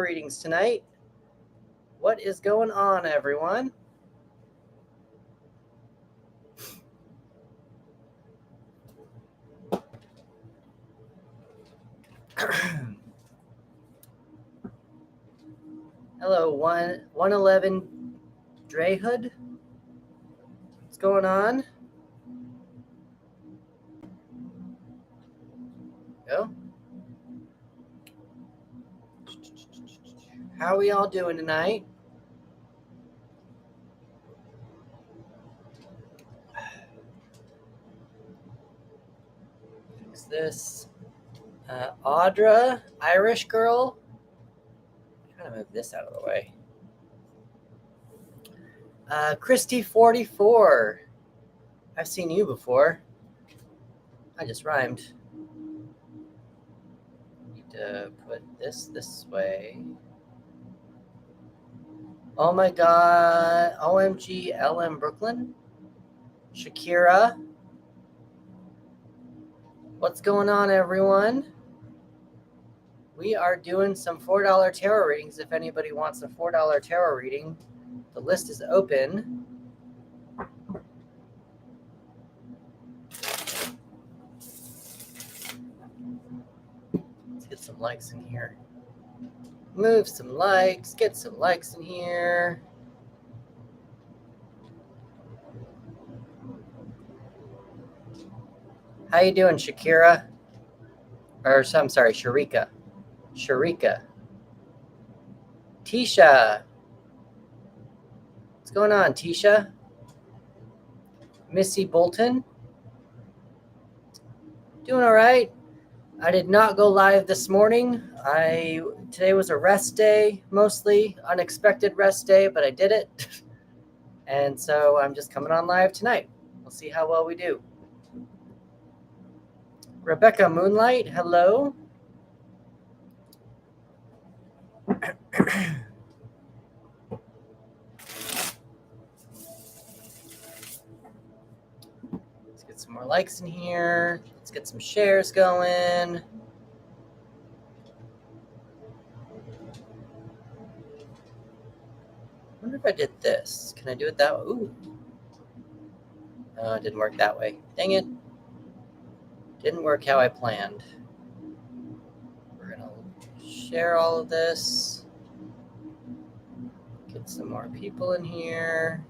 readings tonight. What is going on, everyone? Hello, 111 Drayhood. What's going on? Go. How are we all doing tonight? Fix this. Audra, Irish girl. I'm trying to move this out of the way. Christy 44. I've seen you before. I just rhymed. Need to put this way. Oh my god. OMG LM Brooklyn. Shakira. What's going on, everyone? We are doing some $4 tarot readings. If anybody wants a $4 tarot reading, the list is open. Let's get some likes in here. Move some likes. Get some likes in here. How you doing, Shakira? Or I'm sorry, Sharika. Tisha. What's going on, Tisha? Missy Bolton. Doing all right. I did not go live this morning. Today was a rest day, mostly unexpected rest day, but I did it. And so I'm just coming on live tonight. We'll see how well we do. Rebecca Moonlight, hello. Let's get some more likes in here. Let's get some shares going. I wonder if I did this. Can I do it that way? Ooh. No, it didn't work that way. Dang it. Didn't work how I planned. We're going to share all of this. Get some more people in here.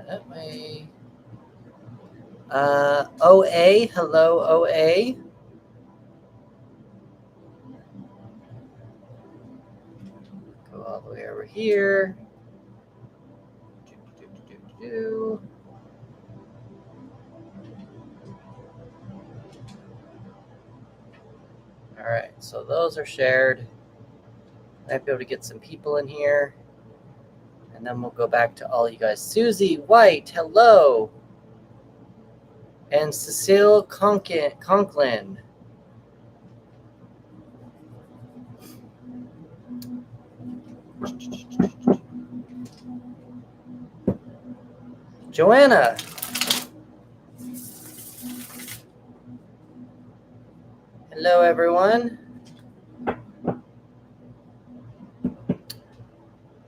That way. OA. Hello, OA. Go all the way over here. All right, so those are shared. Might be able to get some people in here. And then we'll go back to all you guys. Susie White, hello. And Cecile Conklin. Joanna. Hello, everyone.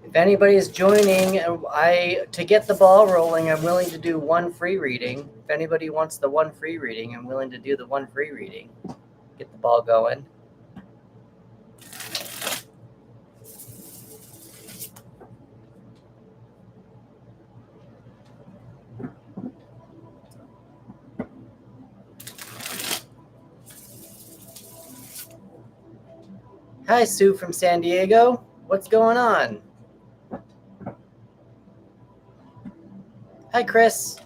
If anybody is joining, to get the ball rolling, I'm willing to do one free reading. If anybody wants the one free reading, I'm willing to do the one free reading. Get the ball going. Hi, Sue from San Diego. What's going on? Hi, Chris.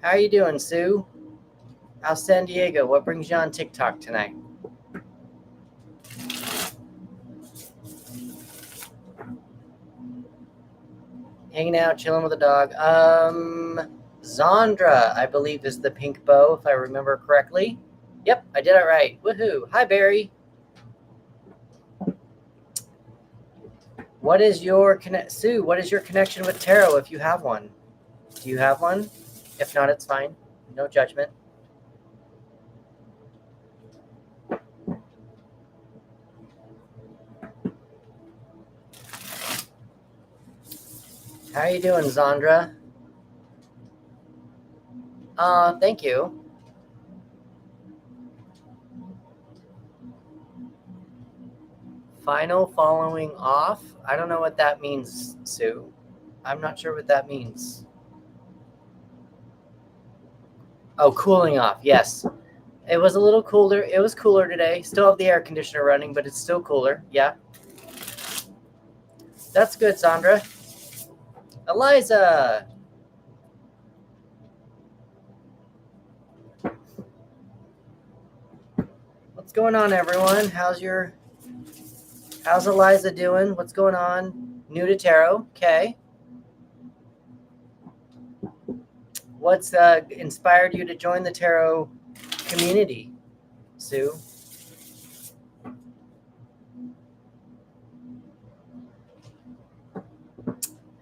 How are you doing, Sue? How's San Diego? What brings you on TikTok tonight? Hanging out, chilling with the dog. Zandra, I believe, is the pink bow, if I remember correctly. Yep, I did it right. Woohoo. Hi, Barry. What is your Sue, what is your connection with tarot if you have one? Do you have one? If not, it's fine. No judgment. How are you doing, Zandra? Thank you. Final following off? I don't know what that means, Sue. I'm not sure what that means. Oh, cooling off. Yes. It was a little cooler. It was cooler today. Still have the air conditioner running, but it's still cooler. Yeah. That's good, Sandra. Eliza. What's going on, everyone? How's Eliza doing? What's going on? New to tarot. Okay. What's inspired you to join the tarot community, Sue?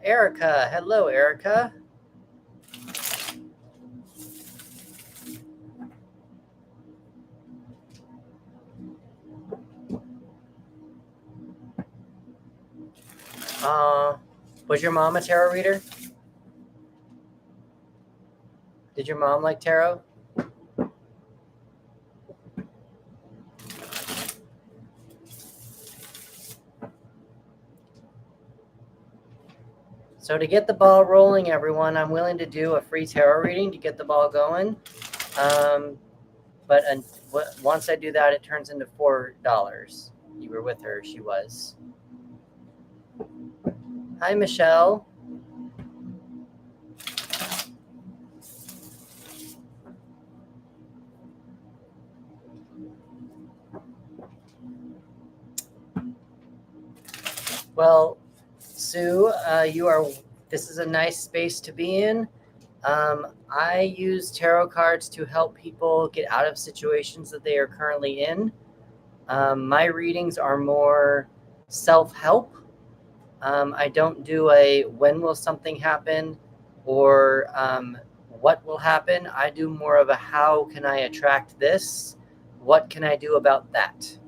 Erica. Hello, Erica. Was your mom a tarot reader? Did your mom like tarot? So to get the ball rolling, everyone, I'm willing to do a free tarot reading to get the ball going. But once I do that, it turns into $4. You were with her. She was. Hi, Michelle. Well, Sue, this is a nice space to be in. I use tarot cards to help people get out of situations that they are currently in. My readings are more self-help. I don't do a when will something happen or what will happen. I do more of a how can I attract this? What can I do about that?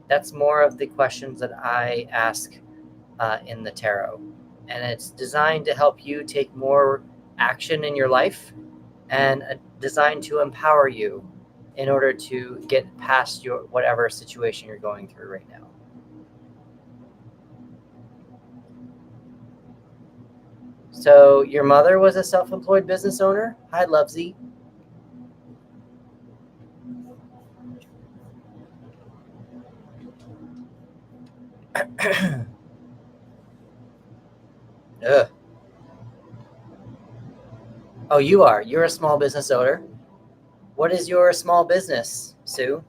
That's more of the questions that I ask in the tarot. And it's designed to help you take more action in your life and designed to empower you in order to get past your whatever situation you're going through right now. So your mother was a self-employed business owner? Hi, Lovesy. Ugh. Oh, you are. You're a small business owner. What is your small business, Sue?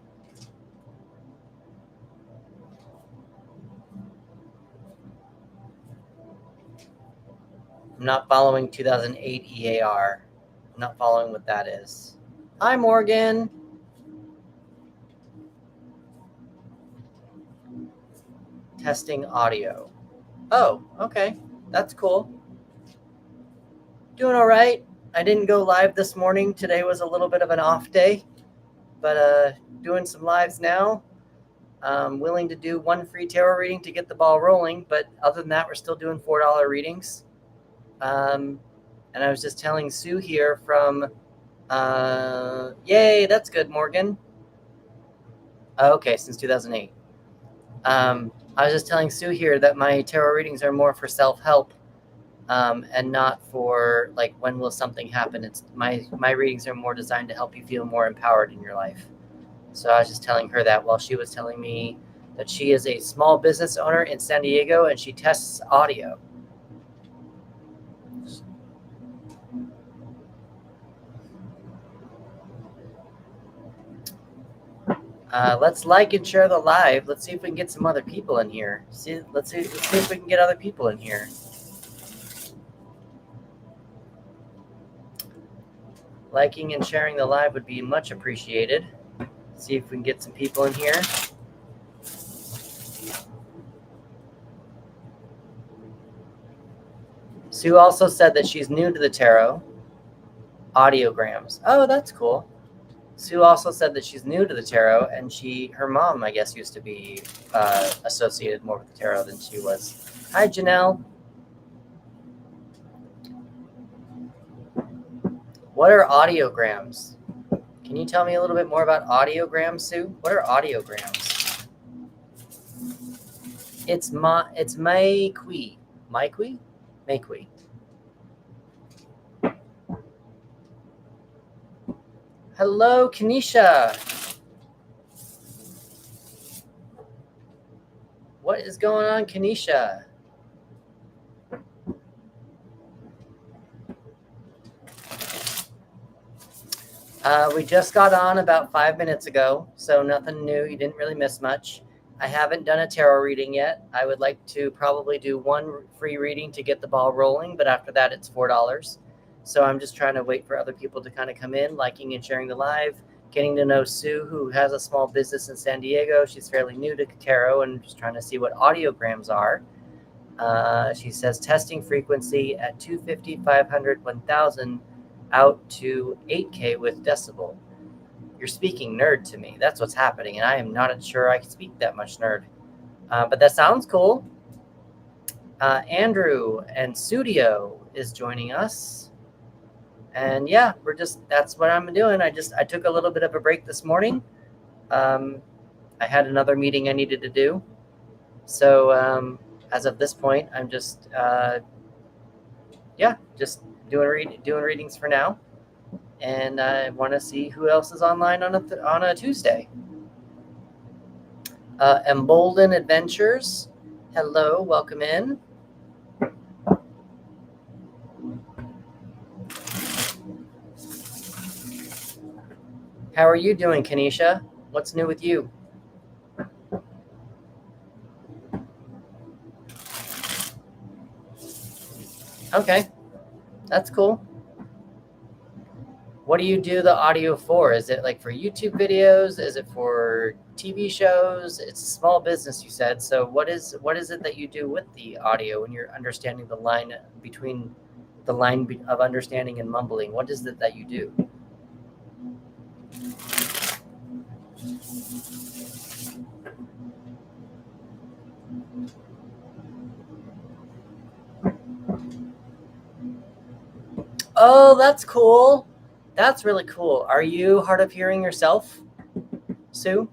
I'm not following 2008 EAR. I'm not following what that is. Hi, Morgan. Testing audio. Oh, okay. That's cool. Doing all right. I didn't go live this morning. Today was a little bit of an off day, but doing some lives now. Willing to do one free tarot reading to get the ball rolling, but other than that, we're still doing $4 readings. And I was just telling Sue here from, yay, that's good, Morgan. Okay, since 2008. I was just telling Sue here that my tarot readings are more for self-help and not for like when will something happen. It's my readings are more designed to help you feel more empowered in your life. So I was just telling her that while she was telling me that she is a small business owner in San Diego and she tests audio. Let's like and share the live. Let's see if we can get some other people in here. Let's see if we can get other people in here. Liking and sharing the live would be much appreciated. See if we can get some people in here. Sue also said that she's new to the tarot. Audiograms. Oh, that's cool. Sue also said that she's new to the tarot, and her mom, I guess, used to be associated more with the tarot than she was. Hi, Janelle. What are audiograms? Can you tell me a little bit more about audiograms, Sue? What are audiograms? It's Maikwi. Maikwi? Maikwi. Hello, Kanisha. What is going on, Kanisha? We just got on about 5 minutes ago, so nothing new. You didn't really miss much. I haven't done a tarot reading yet. I would like to probably do one free reading to get the ball rolling, but after that, it's $4. So I'm just trying to wait for other people to kind of come in, liking and sharing the live, getting to know Sue, who has a small business in San Diego. She's fairly new to tarot and just trying to see what audiograms are. She says testing frequency at 250, 500, 1000 out to 8K with decibel. You're speaking nerd to me. That's what's happening, and I am not sure I can speak that much nerd. But that sounds cool. Andrew and Studio is joining us. And yeah, that's what I'm doing. I took a little bit of a break this morning. I had another meeting I needed to do. So as of this point, I'm just doing readings for now, and I want to see who else is online on a Tuesday. Embolden Adventures, hello, welcome in. How are you doing, Kanisha? What's new with you? Okay, that's cool. What do you do the audio for? Is it like for YouTube videos? Is it for TV shows? It's a small business, you said. So what is it that you do with the audio when you're understanding the line between the line of understanding and mumbling? What is it that you do? Oh, that's cool. That's really cool. Are you hard of hearing yourself, Sue?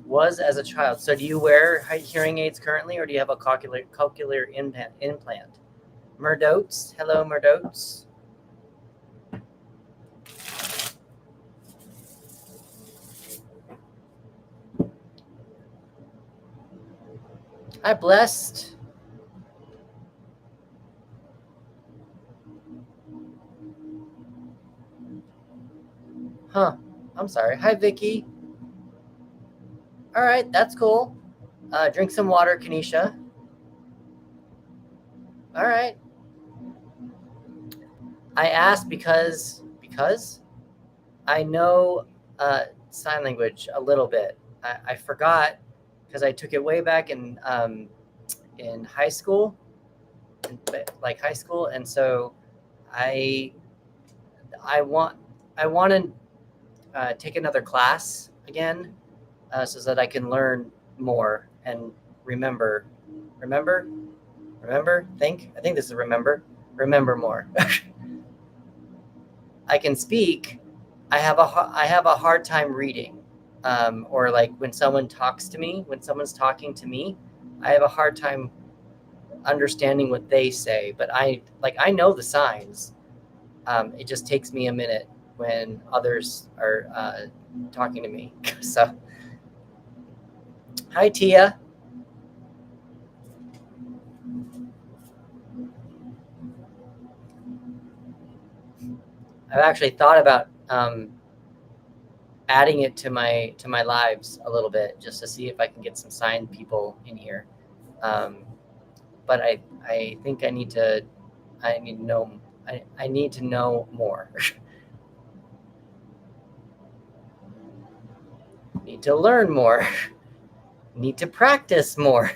Was as a child. So do you wear hearing aids currently, or do you have a cochlear implant? Murdotes. Hello, Murdotes. Hi, Blessed. Huh. I'm sorry. Hi, Vicky. All right, that's cool. Drink some water, Kanisha. All right. I asked because I know sign language a little bit. I forgot because I took it way back in high school, and so I want to take another class again so that I can learn more and remember. Think. I think this is remember more. I can speak. I have a hard time reading, or like when someone's talking to me, I have a hard time understanding what they say. But I know the signs. It just takes me a minute when others are talking to me. So, hi, Tia. I've actually thought about adding it to my lives a little bit, just to see if I can get some signed people in here. But I think I need to know more. Need to learn more. Need to practice more.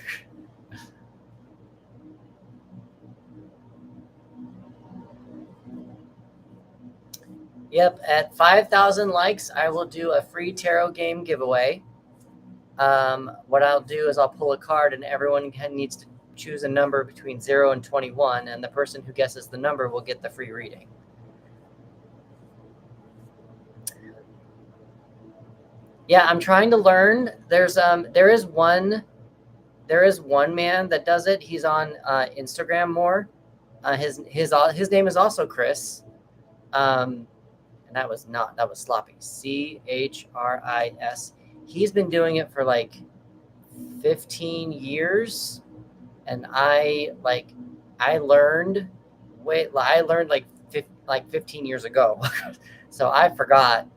Yep, at 5,000 likes, I will do a free tarot game giveaway. What I'll do is I'll pull a card, and everyone needs to choose a number between 0 and 21, and the person who guesses the number will get the free reading. Yeah, I'm trying to learn. There is one man that does it. He's on Instagram more. His name is also Chris. And that was sloppy. Chris. He's been doing it for like 15 years, and I learned like 15 years ago. So I forgot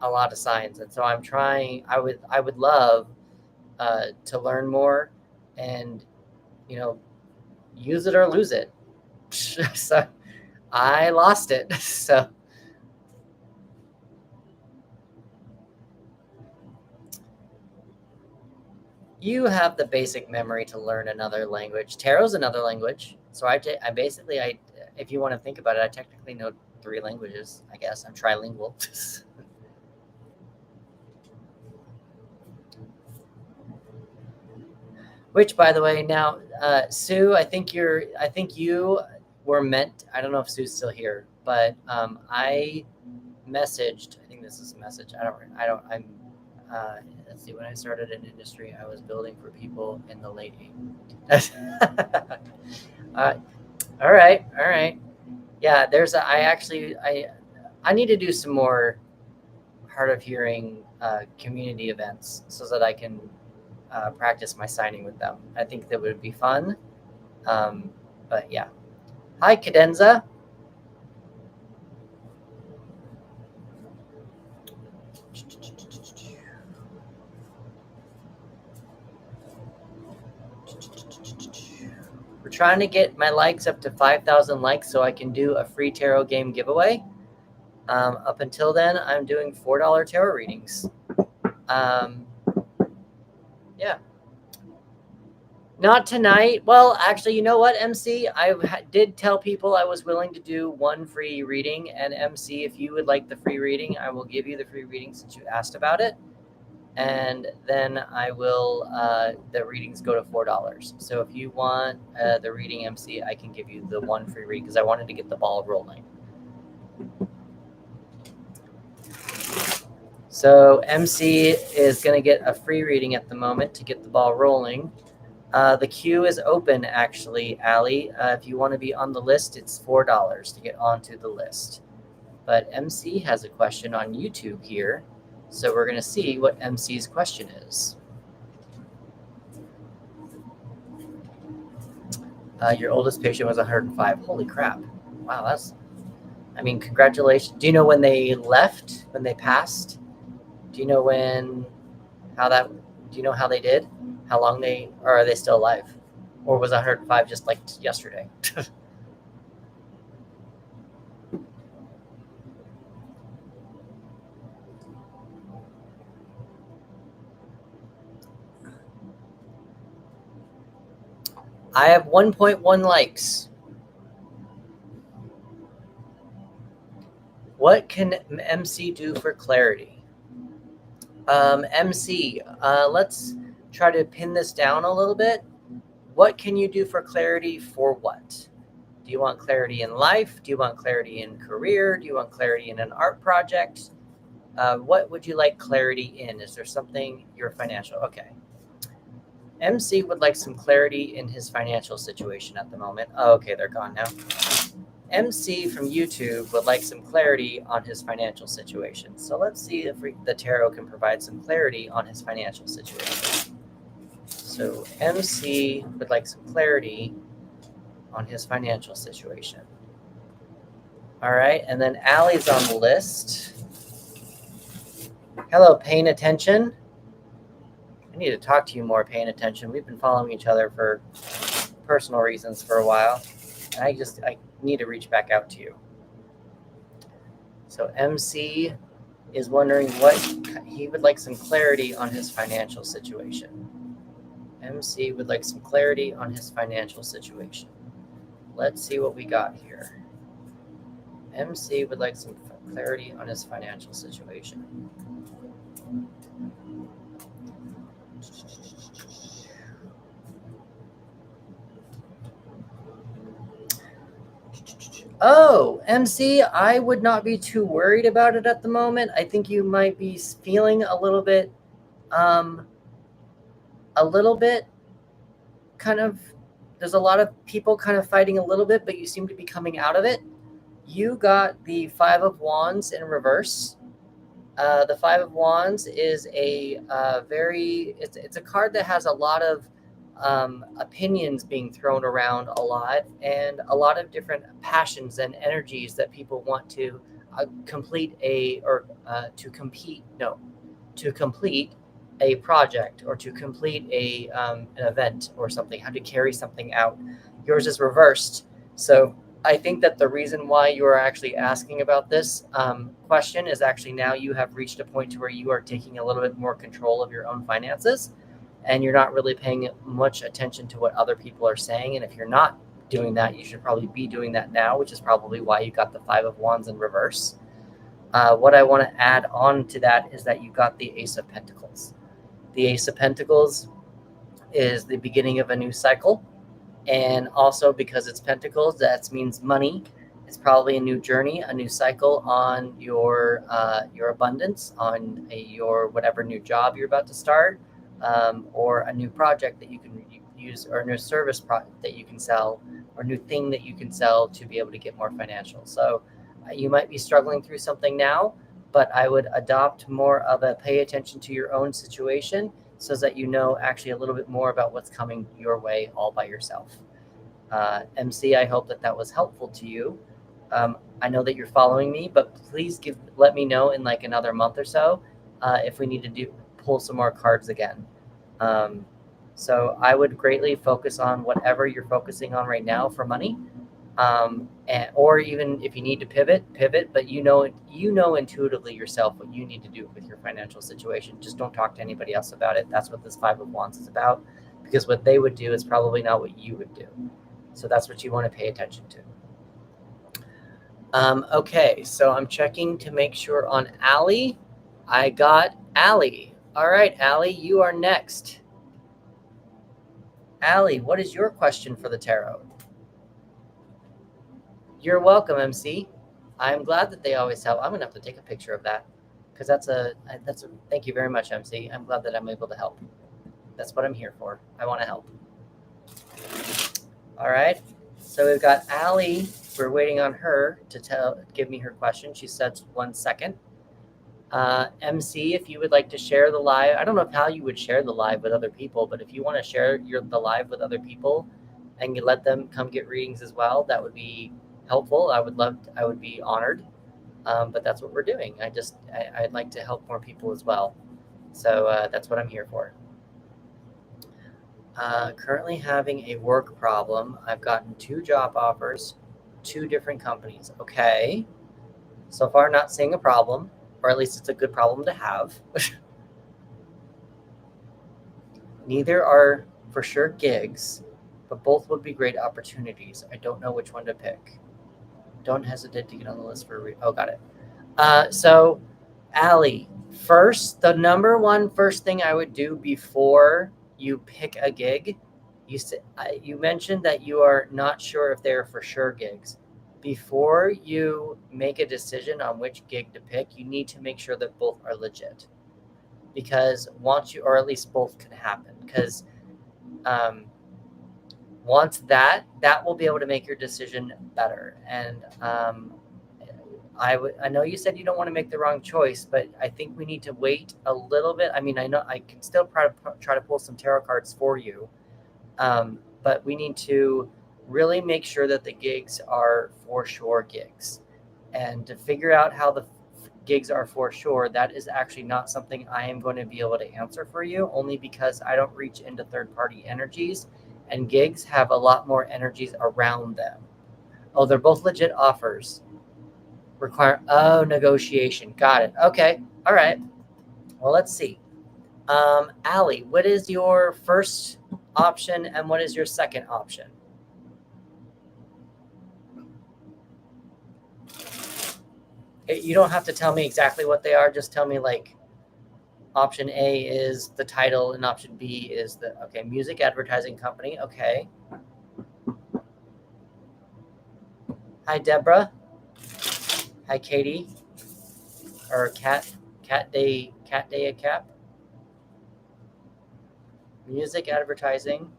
a lot of signs, and so I'm trying. I would love to learn more, and use it or lose it. So I lost it. So you have the basic memory to learn another language. Tarot's another language. So I basically, if you want to think about it, I technically know 3 languages, I guess. I'm trilingual. Which, by the way, now, Sue, I think you were meant, I don't know if Sue's still here, but I messaged, I think this is a message. Let's see, when I started in industry, I was building for people in the late 80s. All right. Yeah, I need to do some more hard of hearing community events so that I can practice my signing with them. I think that would be fun. But yeah. Hi, Cadenza. We're trying to get my likes up to 5,000 likes so I can do a free tarot game giveaway. Up until then, I'm doing $4 tarot readings. Yeah. Not tonight. Well, actually, you know what, MC? I did tell people I was willing to do 1 free reading. And MC, if you would like the free reading, I will give you the free reading since you asked about it. And then I will, the readings go to $4. So if you want the reading, MC, I can give you the 1 free read because I wanted to get the ball rolling. So MC is going to get a free reading at the moment to get the ball rolling. The queue is open, actually, Allie. If you want to be on the list, it's $4 to get onto the list. But MC has a question on YouTube here. So we're going to see what MC's question is. Your oldest patient was 105. Holy crap. Wow, congratulations. Do you know when they left, when they passed? Do you know do you know how they did? How long or are they still alive? Or was 105 just like yesterday? I have 1.1 likes. What can MC do for clarity? MC, let's try to pin this down a little bit. What can you do for clarity for what? Do you want clarity in life? Do you want clarity in career? Do you want clarity in an art project? What would you like clarity in? Is there something, your financial? Okay. MC would like some clarity in his financial situation at the moment. Oh, okay, they're gone now. MC from YouTube would like some clarity on his financial situation. So let's see if the tarot can provide some clarity on his financial situation. So MC would like some clarity on his financial situation. All right, and then Allie's on the list. Hello, paying attention. I need to talk to you more, paying attention. We've been following each other for personal reasons for a while. And I need to reach back out to you. So MC is wondering what he would like some clarity on his financial situation. MC would like some clarity on his financial situation. Let's see what we got here. MC would like some clarity on his financial situation. Oh, MC, I would not be too worried about it at the moment. I think you might be feeling a little bit kind of, there's a lot of people kind of fighting a little bit, but you seem to be coming out of it. You got the Five of Wands in reverse. The Five of Wands is a it's a card that has a lot of opinions being thrown around a lot, and a lot of different passions and energies that people want to complete a project, or to complete an event or something, how to carry something out. Yours is reversed. So I think that the reason why you are actually asking about this question is actually now you have reached a point to where you are taking a little bit more control of your own finances, and you're not really paying much attention to what other people are saying. And if you're not doing that, you should probably be doing that now, which is probably why you got the Five of Wands in reverse. What I want to add on to that is that you got the Ace of Pentacles. The Ace of Pentacles is the beginning of a new cycle. And also, because it's Pentacles, that means money. It's probably a new journey, a new cycle on your abundance, on your whatever new job you're about to start, or a new project that you can use, or a new service product that you can sell, or a new thing that you can sell to be able to get more financial. So you might be struggling through something now, but I would adopt more of a pay attention to your own situation, so that you know actually a little bit more about what's coming your way all by yourself. MC, I hope that was helpful to you. I know that you're following me, but please let me know in like another month or so if we need to pull some more cards again. So I would greatly focus on whatever you're focusing on right now for money. Or even if you need to pivot, but you know intuitively yourself what you need to do with your financial situation. Just don't talk to anybody else about it. That's what this Five of Wands is about, because what they would do is probably not what you would do. So that's what you want to pay attention to. Okay, so I'm checking to make sure on Allie. I got Allie. All right, Allie, you are next. Allie, what is your question for the tarot? You're welcome, MC. I'm glad that they always help. I'm gonna have to take a picture of that, because thank you very much, MC. I'm glad that I'm able to help. That's what I'm here for. I want to help. All right. So we've got Allie. We're waiting on her to give me her question. She said 1 second. MC, if you would like to share the live, I don't know how you would share the live with other people, but if you want to share the live with other people and you let them come get readings as well, that would be helpful. I would be honored. But that's what we're doing. I'd like to help more people as well. So that's what I'm here for. Currently having a work problem. I've gotten 2 job offers, 2 different companies. Okay. So far, not seeing a problem, or at least it's a good problem to have. Neither are for sure gigs, but both would be great opportunities. I don't know which one to pick. Don't hesitate to get on the list for got it. So, Allie, the number one first thing I would do before you pick a gig, you mentioned that you are not sure if they're for sure gigs. Before you make a decision on which gig to pick, you need to make sure that both are legit. Because or at least both can happen. Because once that will be able to make your decision better. And I know you said you don't want to make the wrong choice, but I think we need to wait a little bit. I mean, I know I can still try to pull some tarot cards for you, but we need to really make sure that the gigs are for sure gigs. And to figure out how the gigs are for sure, that is actually not something I am going to be able to answer for you, only because I don't reach into third-party energies, and gigs have a lot more energies around them. Oh, they're both legit offers. Negotiation. Got it. Okay. All right. Well, let's see. Allie, what is your first option and what is your second option? You don't have to tell me exactly what they are. Just tell me like option A is the title and option B is the, okay, music advertising company. Okay. Hi, Deborah. Hi, Katie. Or Cat Day a Cap. Music advertising.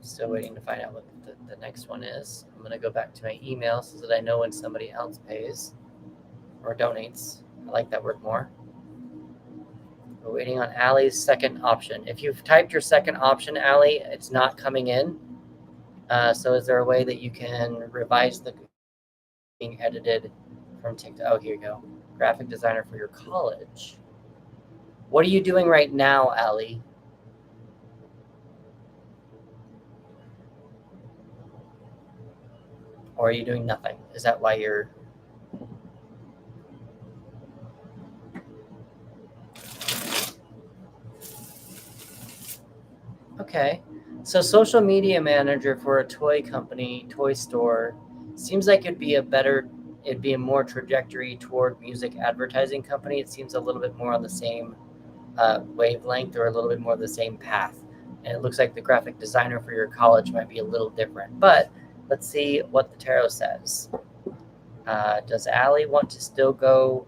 Still waiting to find out what the next one is. I'm going to go back to my email so that I know when somebody else pays or donates. I like that word more. We're waiting on Allie's second option. If you've typed your second option, Allie, it's not coming in. So is there a way that you can revise the being edited from TikTok? Oh, here you go. Graphic designer for your college. What are you doing right now, Allie? Or are you doing nothing? Is that why you're... Okay. So social media manager for a toy company, toy store, seems like it'd be a more trajectory toward music advertising company. It seems a little bit more on the same wavelength or a little bit more the same path. And it looks like the graphic designer for your college might be a little different. But let's see what the tarot says. Does Allie want to still go?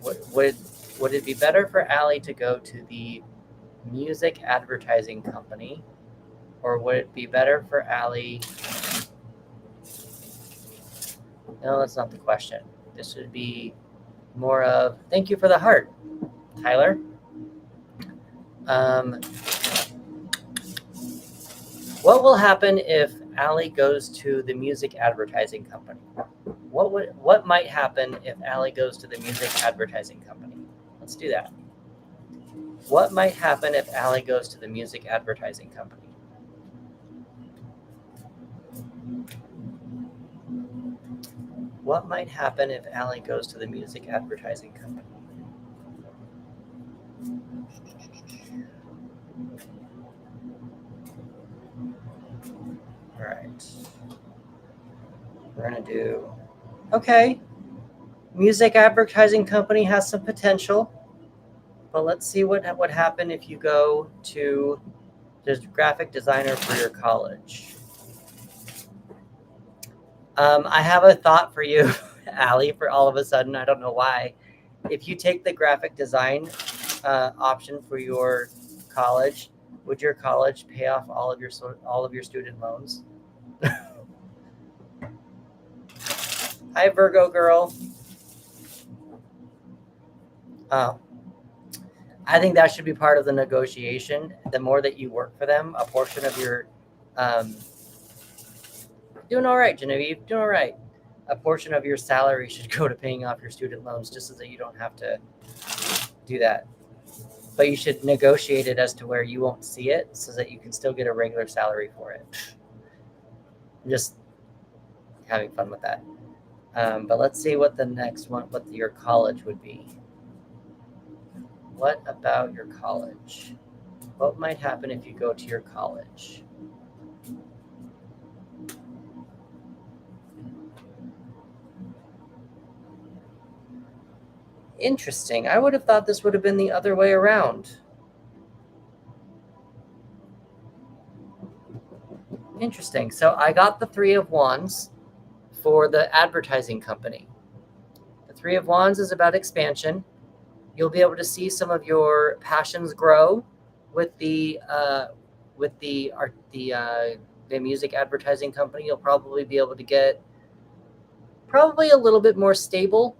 Would it be better for Allie to go to the music advertising company, or would it be better for Allie? No, that's not the question. This would be more of, thank you for the heart, Tyler. What will happen if Allie goes to the music advertising company? What might happen if Allie goes to the music advertising company? Let's do that. What might happen if Allie goes to the music advertising company? What might happen if Allie goes to the music advertising company? All right. We're going to do, okay. Music advertising company has some potential, but let's see what would happen if you go to the graphic designer for your college. I have a thought for you, Allie, for all of a sudden. I don't know why. If you take the graphic design option for your college, would your college pay off all of your student loans? Hi, Virgo girl. Oh, I think that should be part of the negotiation. The more that you work for them, a portion of your doing all right, Genevieve, doing all right. A portion of your salary should go to paying off your student loans, just so that you don't have to do that. But you should negotiate it as to where you won't see it, so that you can still get a regular salary for it. I'm just having fun with that. But let's see what the next one, what your college would be. What about your college? What might happen if you go to your college? Interesting. I would have thought this would have been the other way around. Interesting. So I got the Three of Wands for the advertising company. The Three of Wands is about expansion. You'll be able to see some of your passions grow with the music advertising company. You'll probably be able to get probably a little bit more stable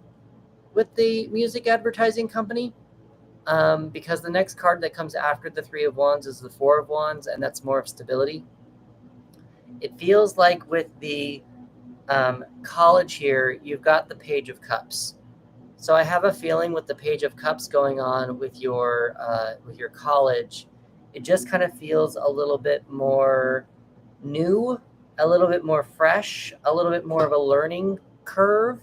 with the music advertising company, because the next card that comes after the Three of Wands is the Four of Wands, and that's more of stability. It feels like with the college here, you've got the Page of Cups. So I have a feeling with the Page of Cups going on with your college, it just kind of feels a little bit more new, a little bit more fresh, a little bit more of a learning curve.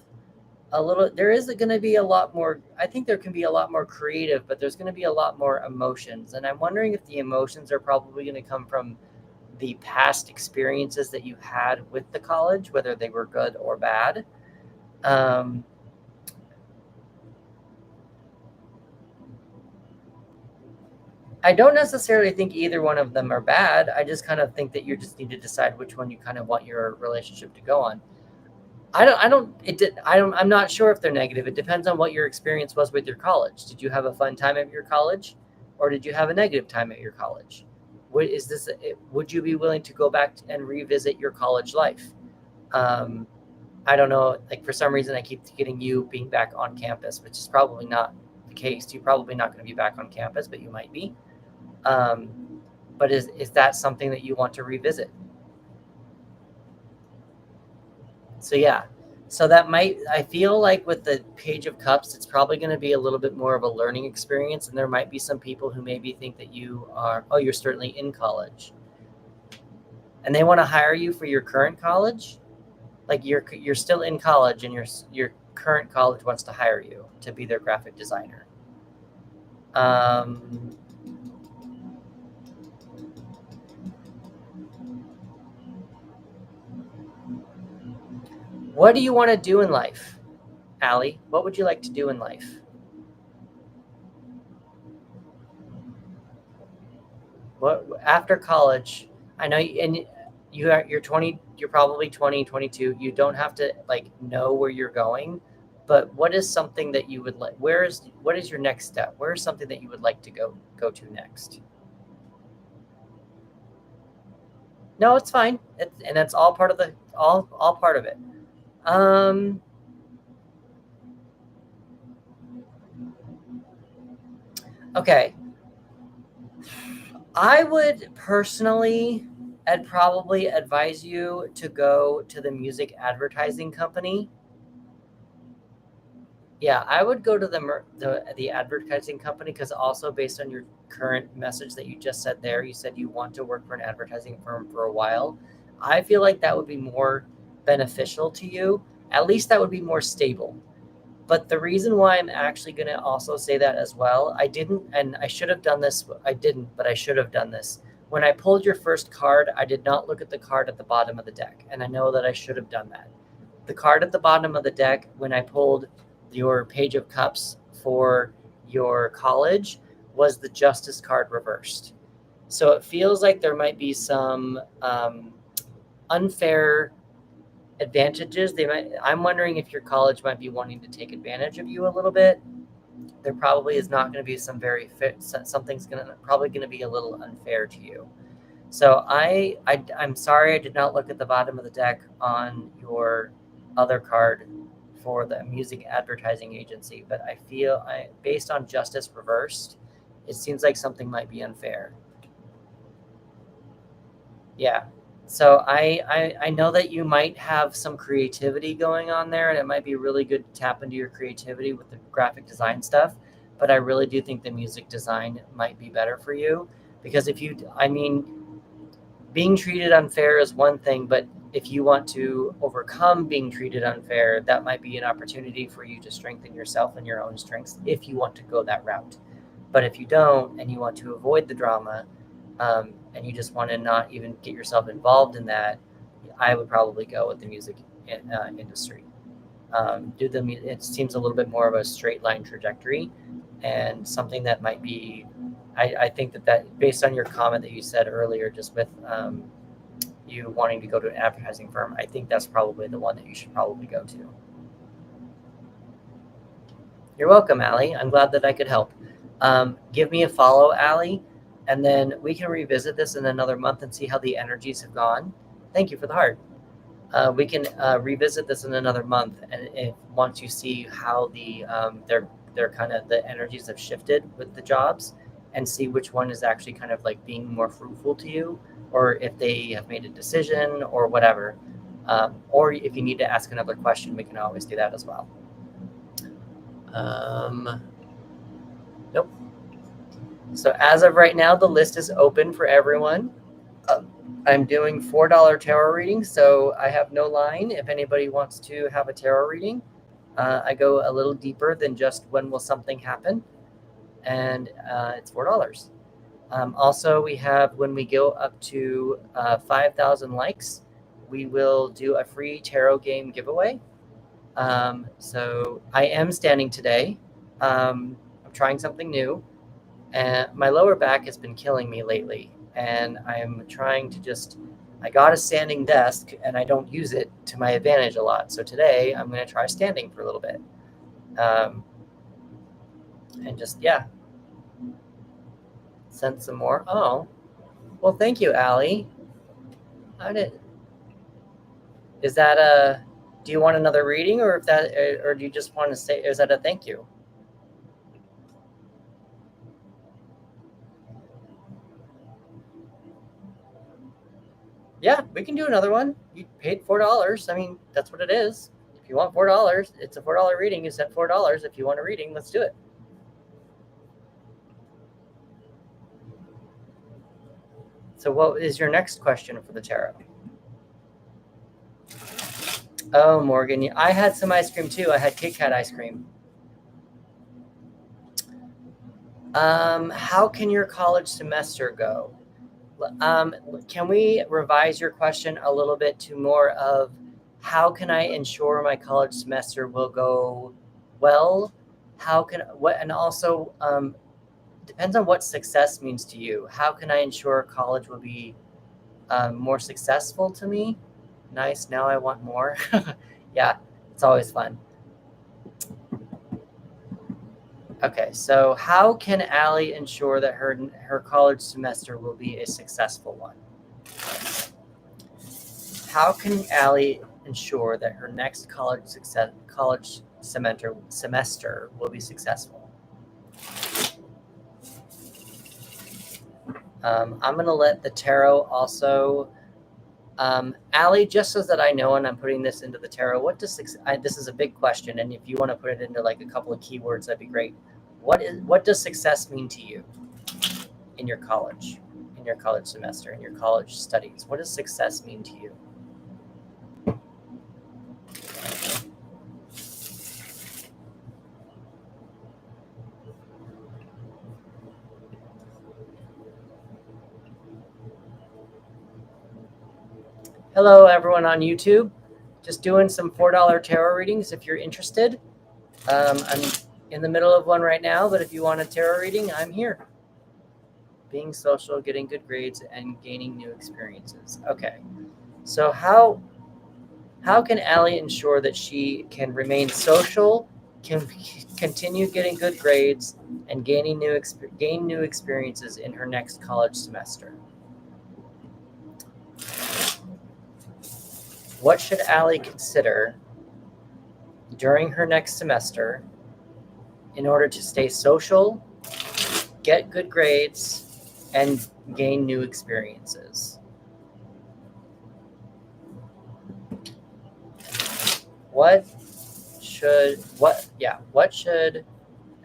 there is going to be a lot more. I think there can be a lot more creative, but there's going to be a lot more emotions. And I'm wondering if the emotions are probably going to come from the past experiences that you had with the college, whether they were good or bad. I don't necessarily think either one of them are bad. I just kind of think that you just need to decide which one you kind of want your relationship to go on. I'm not sure if they're negative. It depends on what your experience was with your college. Did you have a fun time at your college, or did you have a negative time at your college? Would you be willing to go back and revisit your college life? I don't know, like for some reason I keep getting you being back on campus, which is probably not the case. You're probably not going to be back on campus, but you might be. But is that something that you want to revisit? So yeah, so I feel like with the Page of Cups, it's probably going to be a little bit more of a learning experience. And there might be some people who maybe think that you're certainly in college, and they want to hire you for your current college. Like you're still in college, and your current college wants to hire you to be their graphic designer. What do you want to do in life, Allie? What would you like to do in life? What after college? I know, and you're 20. You're probably 20, 22. You don't have to like know where you're going, but what is something that you would like? What is your next step? Where is something that you would like to go to next? No, it's fine, and that's all part of all part of it. Okay. I would personally, I'd probably advise you to go to the music advertising company. Yeah, I would go to the advertising company, because also based on your current message that you just said there, you said you want to work for an advertising firm for a while. I feel like that would be more beneficial to you. At least that would be more stable. But the reason why I'm actually going to also say that as well, I didn't, and I should have done this. I didn't, but I should have done this. When I pulled your first card, I did not look at the card at the bottom of the deck. And I know that I should have done that. The card at the bottom of the deck, when I pulled your Page of Cups for your college, was the Justice card reversed. So it feels like there might be some unfair advantages. I'm wondering if your college might be wanting to take advantage of you a little bit. There probably is not going to be something's probably going to be a little unfair to you. So I'm sorry I did not look at the bottom of the deck on your other card for the music advertising agency, but I feel based on Justice reversed, it seems like something might be unfair. Yeah. So I know that you might have some creativity going on there, and it might be really good to tap into your creativity with the graphic design stuff. But I really do think the music design might be better for you, because being treated unfair is one thing, but if you want to overcome being treated unfair, that might be an opportunity for you to strengthen yourself and your own strengths if you want to go that route. But if you don't, and you want to avoid the drama, and you just want to not even get yourself involved in that, I would probably go with the music industry. It seems a little bit more of a straight line trajectory, and something that might be, I think that based on your comment that you said earlier, just with you wanting to go to an advertising firm, I think that's probably the one that you should probably go to. You're welcome, Allie. I'm glad that I could help. Give me a follow, Allie, and then we can revisit this in another month and see how the energies have gone. Thank you for the heart. We can revisit this in another month, and once you see how they're kind of the energies have shifted with the jobs, and see which one is actually kind of like being more fruitful to you, or if they have made a decision or whatever. Or if you need to ask another question, we can always do that as well. Nope. So as of right now, the list is open for everyone. I'm doing $4 tarot readings, so I have no line if anybody wants to have a tarot reading. I go a little deeper than just when will something happen, and it's $4. Also, we have when we go up to 5,000 likes, we will do a free tarot game giveaway. So I am standing today. I'm trying something new, and my lower back has been killing me lately, and I'm trying to I got a standing desk and I don't use it to my advantage a lot. So today I'm going to try standing for a little bit. And yeah, send some more. Oh, well, thank you, Allie. Is that do you want another reading, or or do you just want to say, is that a thank you? Yeah, we can do another one. You paid $4. I mean, that's what it is. If you want $4, it's a $4 reading. You sent $4. If you want a reading, let's do it. So what is your next question for the tarot? Oh, Morgan, I had some ice cream too. I had Kit Kat ice cream. How can your college semester go? Can we revise your question a little bit to more of how can I ensure my college semester will go well? And also depends on what success means to you. How can I ensure college will be more successful to me? Nice. Now I want more. Yeah, it's always fun. Okay, so how can Allie ensure that her college semester will be a successful one? How can Allie ensure that her next college semester will be successful? I'm going to let the tarot also. Allie, just so that I know, and I'm putting this into the tarot, this is a big question, and if you want to put it into like a couple of keywords, that'd be great. What does success mean to you in your college semester, in your college studies? What does success mean to you? Hello, everyone on YouTube. Just doing some $4 tarot readings if you're interested. I'm in the middle of one right now, but if you want a tarot reading, I'm here. Being social, getting good grades, and gaining new experiences. Okay, so how can Allie ensure that she can remain social, can continue getting good grades, and gain new experiences in her next college semester? What should Allie consider during her next semester in order to stay social, get good grades, and gain new experiences? What should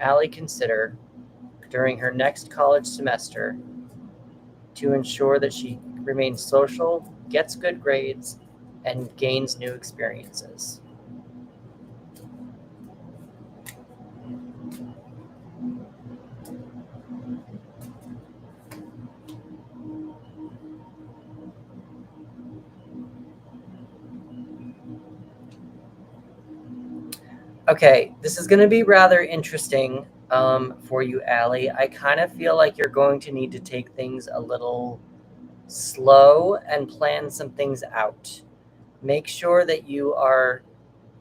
Allie consider during her next college semester to ensure that she remains social, gets good grades, and gains new experiences? Okay, this is going to be rather interesting for you, Allie. I kind of feel like you're going to need to take things a little slow and plan some things out. Make sure that you are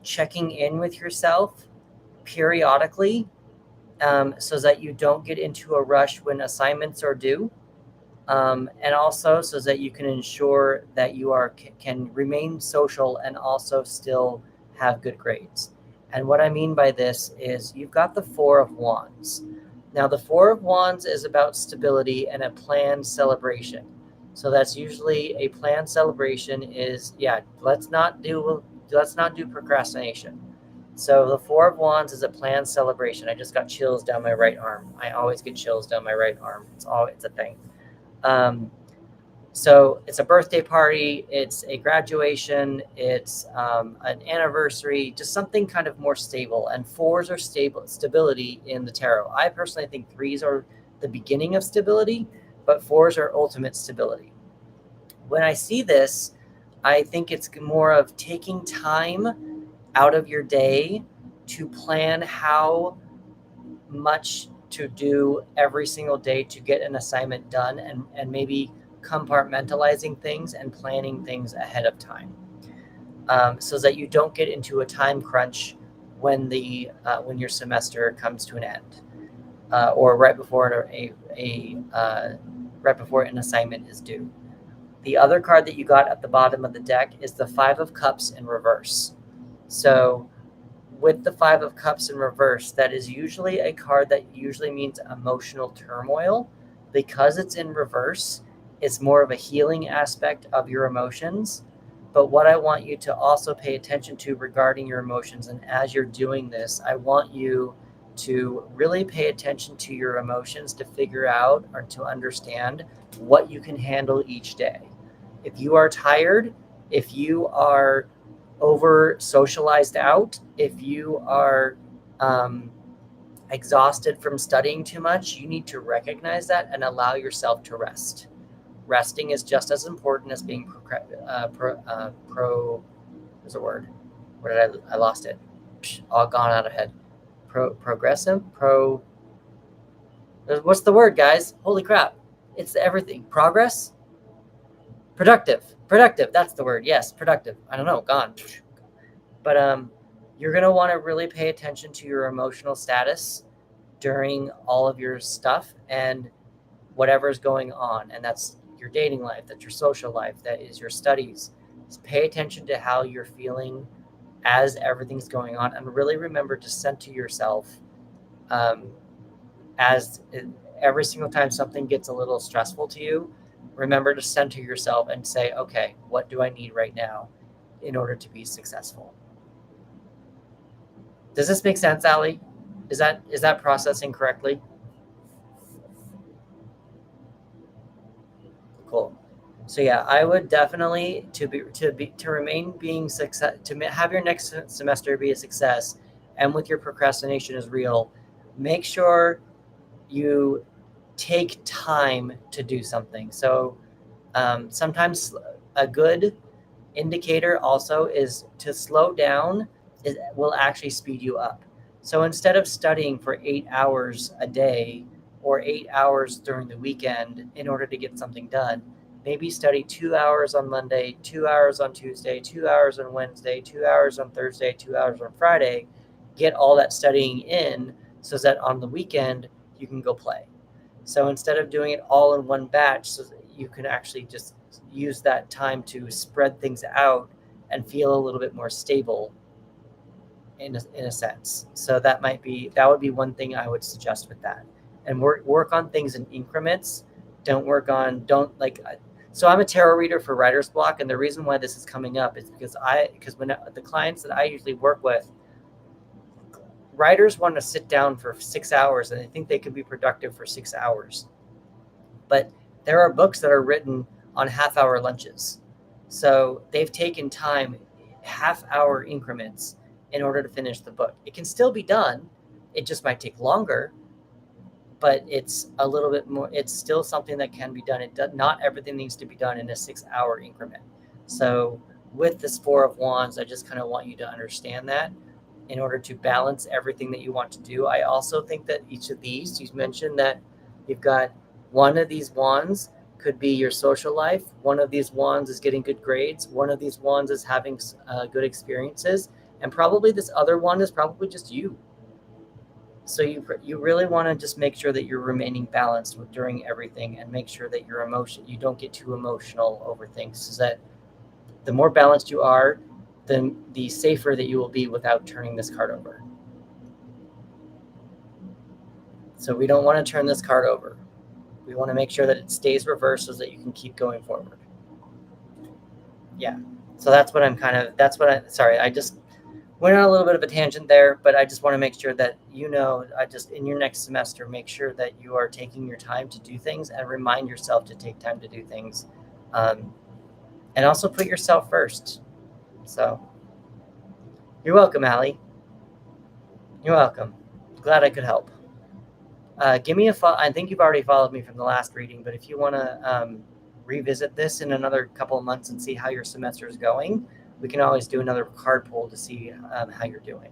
checking in with yourself periodically so that you don't get into a rush when assignments are due. And also so that you can ensure that you can remain social and also still have good grades. And what I mean by this is you've got the Four of Wands. Now, the Four of Wands is about stability and a planned celebration. So that's usually a planned celebration is, let's not do procrastination. So the Four of Wands is a planned celebration. I just got chills down my right arm. I always get chills down my right arm. It's a thing. So it's a birthday party, it's a graduation, it's an anniversary, just something kind of more stable. And fours are stability in the tarot. I personally think threes are the beginning of stability, but fours are ultimate stability. When I see this, I think it's more of taking time out of your day to plan how much to do every single day to get an assignment done, and maybe compartmentalizing things and planning things ahead of time, so that you don't get into a time crunch when your semester comes to an end, or right before right before an assignment is due. The other card that you got at the bottom of the deck is the Five of Cups in reverse. So with the Five of Cups in reverse, that is usually a card that usually means emotional turmoil. Because it's in reverse, it's more of a healing aspect of your emotions. But what I want you to also pay attention to regarding your emotions, and as you're doing this, I want you to really pay attention to your emotions to figure out or to understand what you can handle each day. If you are tired, if you are over socialized out, if you are exhausted from studying too much, you need to recognize that and allow yourself to rest. Resting is just as important as being there's a word. Where did I lost it? All gone out of head. Progressive? What's the word, guys? Holy crap. It's everything. Progress? Productive. That's the word. Yes, productive. I don't know. Gone. But you're going to want to really pay attention to your emotional status during all of your stuff and whatever's going on. And that's your dating life, that's your social life, that is your studies. Just pay attention to how you're feeling as everything's going on, and really remember to center yourself as every single time something gets a little stressful to you, remember to center yourself and say, okay, what do I need right now in order to be successful? Does this make sense, Allie? Is that processing correctly? Cool. So yeah, I would definitely to remain being success, to have your next semester be a success, and with your procrastination is real, make sure you take time to do something. So sometimes a good indicator also is to slow down. It will actually speed you up. So instead of studying for 8 hours a day or 8 hours during the weekend in order to get something done, maybe study 2 hours on Monday, 2 hours on Tuesday, 2 hours on Wednesday, 2 hours on Thursday, 2 hours on Friday. Get all that studying in so that on the weekend you can go play. So instead of doing it all in one batch, so you can actually just use that time to spread things out and feel a little bit more stable in a sense. So that would be one thing I would suggest with that. And work on things in increments. So I'm a tarot reader for writer's block, and the reason why this is coming up is because when the clients that I usually work with, writers want to sit down for 6 hours and they think they can be productive for 6 hours. But there are books that are written on half-hour lunches. So they've taken time, half-hour increments, in order to finish the book. It can still be done. It just might take longer, but it's a little bit more, it's still something that can be done. Not everything needs to be done in a 6-hour increment. So with this Four of Wands, I just kind of want you to understand that in order to balance everything that you want to do. I also think that each of these, you mentioned that you've got one of these wands could be your social life. One of these wands is getting good grades. One of these wands is having good experiences. And probably this other one is probably just you. So you really want to just make sure that you're remaining balanced during everything, and make sure that you don't get too emotional over things, so that the more balanced you are, then the safer that you will be without turning this card over. So we don't want to turn this card over. We want to make sure that it stays reversed so that you can keep going forward. Yeah. So sorry, I just went on a little bit of a tangent there, but I just want to make sure that in your next semester, make sure that you are taking your time to do things, and remind yourself to take time to do things And also put yourself first. So you're welcome, Allie. You're welcome. Glad I could help. Give me a follow. I think you've already followed me from the last reading, but if you want to revisit this in another couple of months and see how your semester is going, we can always do another card pull to see how you're doing.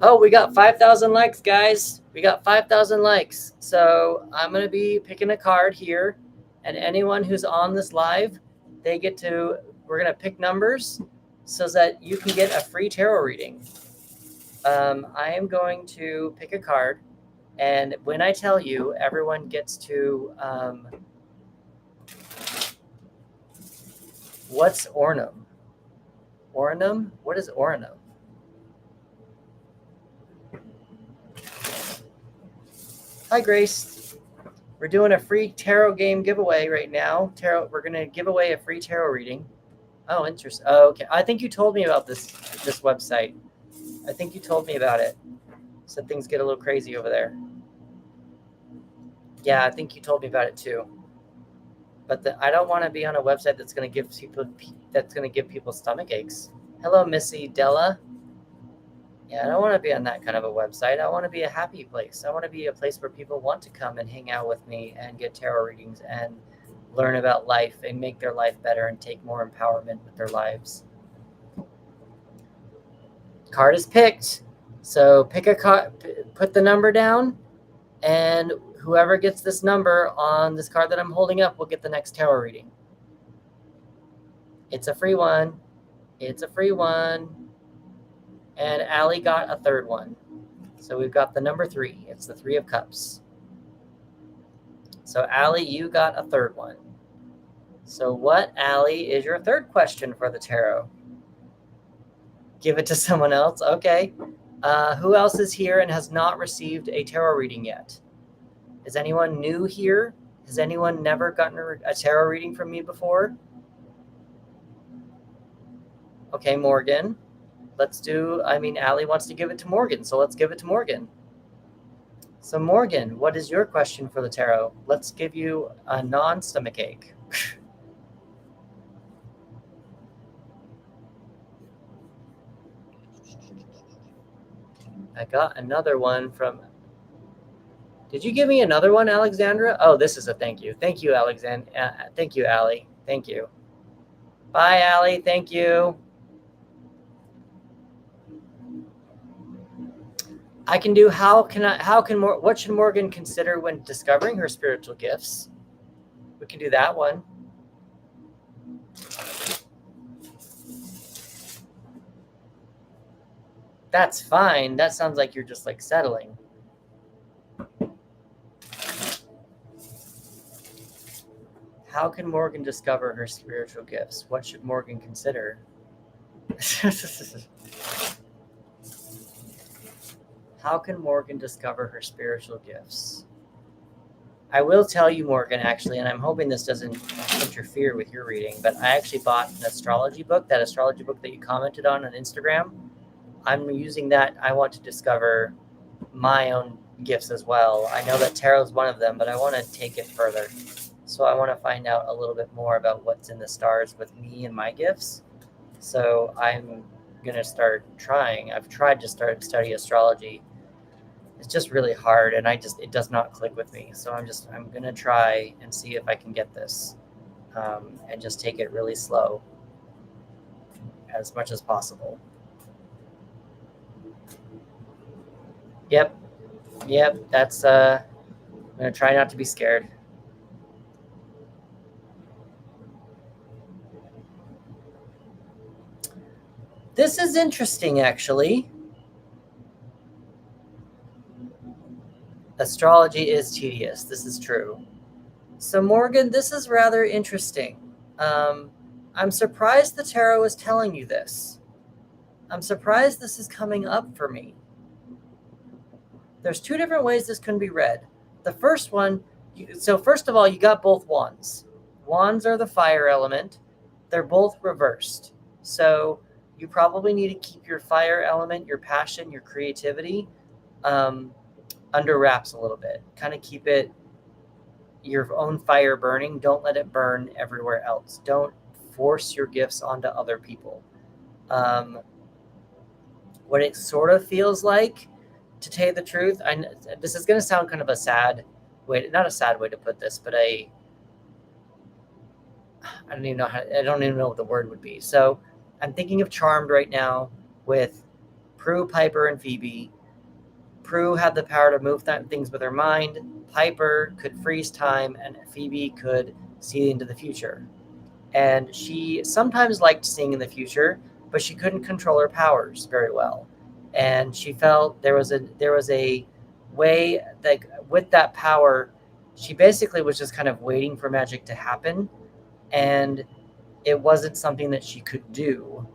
Oh, we got 5,000 likes, guys. We got 5,000 likes. So I'm going to be picking a card here. And anyone who's on this live, we're going to pick numbers so that you can get a free tarot reading. I am going to pick a card. And when I tell you, everyone gets to... what's Ornum? Ornum? What is Ornum? Hi, Grace. We're doing a free tarot game giveaway right now. We're going to give away a free tarot reading. Oh, interesting. Oh, okay. I think you told me about this website. I think you told me about it. So things get a little crazy over there. Yeah, I think you told me about it too. But I don't want to be on a website that's going to give people stomach aches. Hello, Missy Della. Yeah, I don't want to be on that kind of a website. I want to be a happy place. I want to be a place where people want to come and hang out with me and get tarot readings and learn about life and make their life better and take more empowerment with their lives. Card is picked. So pick a card, put the number down, and whoever gets this number on this card that I'm holding up will get the next tarot reading. It's a free one. It's a free one. And Allie got a third one. So we've got the number 3. It's the 3 of Cups. So Allie, you got a third one. So what, Allie, is your third question for the tarot? Give it to someone else. Okay. Who else is here and has not received a tarot reading yet? Is anyone new here? Has anyone never gotten a tarot reading from me before? Okay, Morgan. Allie wants to give it to Morgan, so let's give it to Morgan. So Morgan, what is your question for the tarot? Let's give you a non-stomach ache. I got another one from... Did you give me another one, Alexandra? Oh, this is a thank you. Thank you, Alexandra. Thank you, Allie. Thank you. Bye, Allie. Thank you. I can do what should Morgan consider when discovering her spiritual gifts? We can do that one. That's fine. That sounds like you're just like settling. How can Morgan discover her spiritual gifts? What should Morgan consider? How can Morgan discover her spiritual gifts? I will tell you, Morgan, actually, and I'm hoping this doesn't interfere with your reading, but I actually bought an astrology book, that astrology book that you commented on Instagram. I'm using that. I want to discover my own gifts as well. I know that tarot is one of them, but I want to take it further. So I want to find out a little bit more about what's in the stars with me and my gifts. So I'm going to start trying. I've tried to study astrology. It's just really hard, and it does not click with me. So I'm going to try and see if I can get this and just take it really slow as much as possible. Yep. That's, I'm going to try not to be scared. This is interesting, actually. Astrology is tedious. This is true. So, Morgan, this is rather interesting. I'm surprised the tarot is telling you this. I'm surprised this is coming up for me. There's 2 different ways this can be read. The first one, first of all, you got both wands. Wands are the fire element. They're both reversed. So you probably need to keep your fire element, your passion, your creativity under wraps a little bit. Kind of keep it your own fire burning. Don't let it burn everywhere else. Don't force your gifts onto other people. What it sort of feels like, to tell you the truth, this is going to sound kind of a sad way, not a sad way to put this, but I don't even know what the word would be. So I'm thinking of Charmed right now with Prue, Piper, and Phoebe. Prue had the power to move things with her mind. Piper could freeze time, and Phoebe could see into the future. And she sometimes liked seeing in the future, but she couldn't control her powers very well. And she felt there was a way that with that power, she basically was just kind of waiting for magic to happen, and it wasn't something that she could do.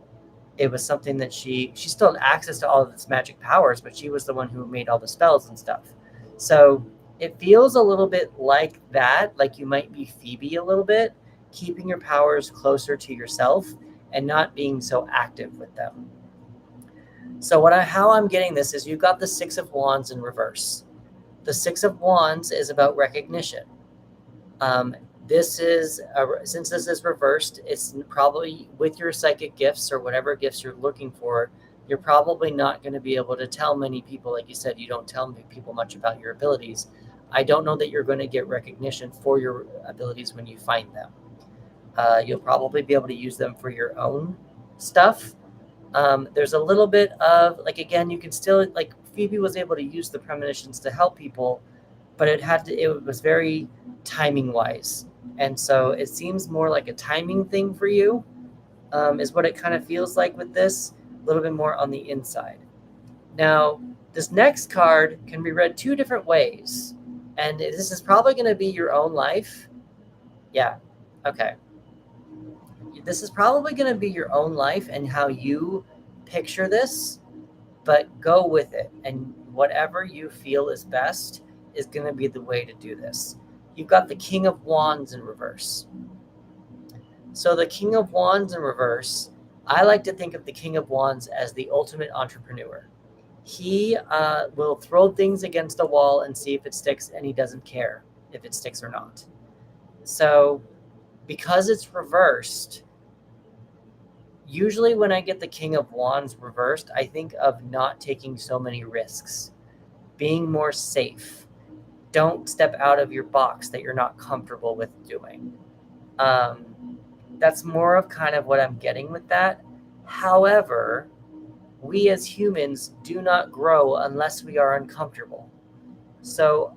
It was something that she still had access to all of its magic powers, but she was the one who made all the spells and stuff. So it feels a little bit like that, like you might be Phoebe a little bit, keeping your powers closer to yourself and not being so active with them. So how I'm getting this is you've got the Six of Wands in reverse. The Six of Wands is about recognition. Since this is reversed, it's probably with your psychic gifts or whatever gifts you're looking for, you're probably not going to be able to tell many people. Like you said, you don't tell people much about your abilities. I don't know that you're going to get recognition for your abilities when you find them. You'll probably be able to use them for your own stuff. There's a little bit of, like, again, you can still, like, Phoebe was able to use the premonitions to help people, but it was very timing wise. And so it seems more like a timing thing for you, is what it kind of feels like with this, a little bit more on the inside. Now, this next card can be read two different ways. And this is probably going to be your own life. Yeah. Okay. This is probably going to be your own life and how you picture this, but go with it. And whatever you feel is best is going to be the way to do this. You've got the King of Wands in reverse. So the King of Wands in reverse, I like to think of the King of Wands as the ultimate entrepreneur. He will throw things against a wall and see if it sticks, and he doesn't care if it sticks or not. So because it's reversed, usually when I get the King of Wands reversed, I think of not taking so many risks, being more safe. Don't step out of your box that you're not comfortable with doing. That's more of kind of what I'm getting with that. However, we as humans do not grow unless we are uncomfortable. So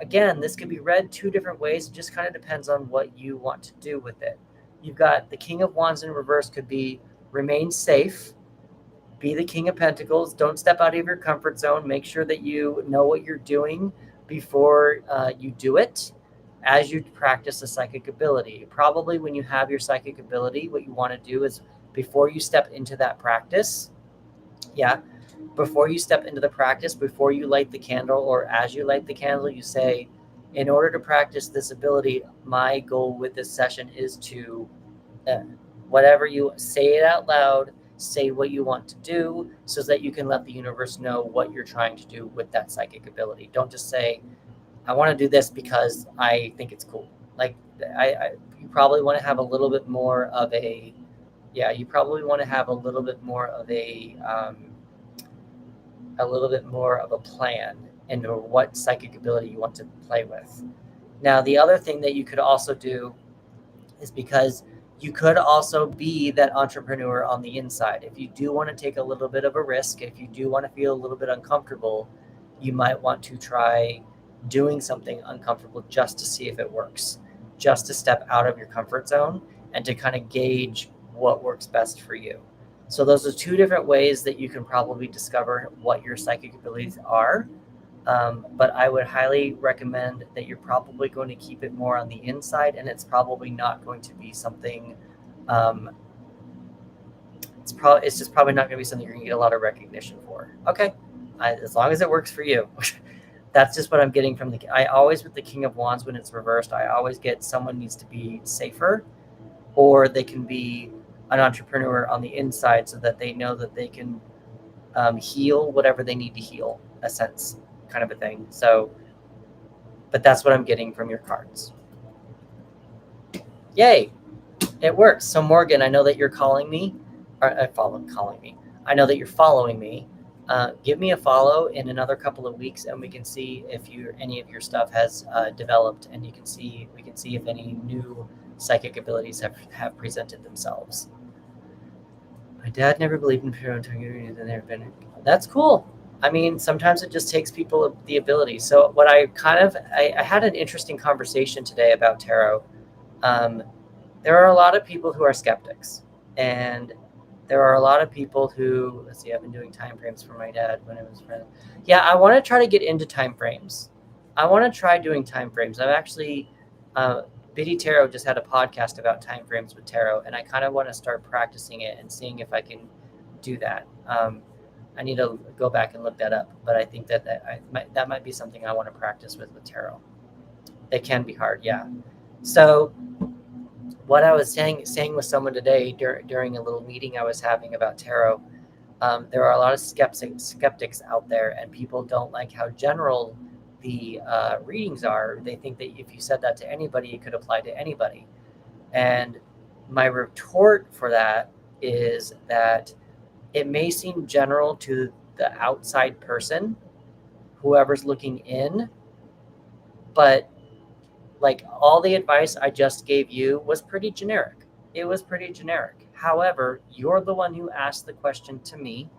again, this could be read two different ways. It just kind of depends on what you want to do with it. You've got the King of Wands in reverse could be remain safe, be the King of Pentacles, don't step out of your comfort zone, make sure that you know what you're doing before you do it as you practice a psychic ability. Probably when you have your psychic ability, what you want to do is before you step into that practice, before you step into the practice, before you light the candle or as you light the candle, you say, in order to practice this ability, my goal with this session is to, whatever you say it out loud, say what you want to do so that you can let the universe know what you're trying to do with that psychic ability. Don't just say, I want to do this because I think it's cool. Like, you probably want to have a little bit more of a, plan into what psychic ability you want to play with. Now, the other thing that you could also do is, because you could also be that entrepreneur on the inside. If you do want to take a little bit of a risk, if you do want to feel a little bit uncomfortable, you might want to try doing something uncomfortable just to see if it works, just to step out of your comfort zone and to kind of gauge what works best for you. So those are two different ways that you can probably discover what your psychic abilities are. But I would highly recommend that you're probably going to keep it more on the inside, and it's probably not going to be something, it's just probably not going to be something you're going to get a lot of recognition for. Okay. As long as it works for you. That's just what I'm getting from I always, with the King of Wands, when it's reversed, I always get someone needs to be safer, or they can be an entrepreneur on the inside so that they know that they can heal whatever they need to heal, a sense, kind of a thing. So, but that's what I'm getting from your cards. Yay, it works. So Morgan, I know that you're calling me, or calling me. I know that you're following me. Give me a follow in another couple of weeks, and we can see if any of your stuff has developed, and we can see if any new psychic abilities have presented themselves. My dad never believed in tarot and there have been. That's cool. I mean, sometimes it just takes people the ability. So what I had an interesting conversation today about tarot. There are a lot of people who are skeptics, and there are a lot of people who, let's see, I've been doing time frames for my dad when I was friend. Yeah, I want to try to get into time frames. I want to try doing time frames. I've actually, Biddy Tarot just had a podcast about time frames with tarot, and I kind of want to start practicing it and seeing if I can do that. I need to go back and look that up, but I think that might be something I want to practice with tarot. It can be hard, yeah. So what I was saying with someone today during a little meeting I was having about tarot, there are a lot of skeptics out there, and people don't like how general the readings are. They think that if you said that to anybody, it could apply to anybody. And my retort for that is that it may seem general to the outside person, whoever's looking in, but like all the advice I just gave you was pretty generic. It was pretty generic. However, you're the one who asked the question to me.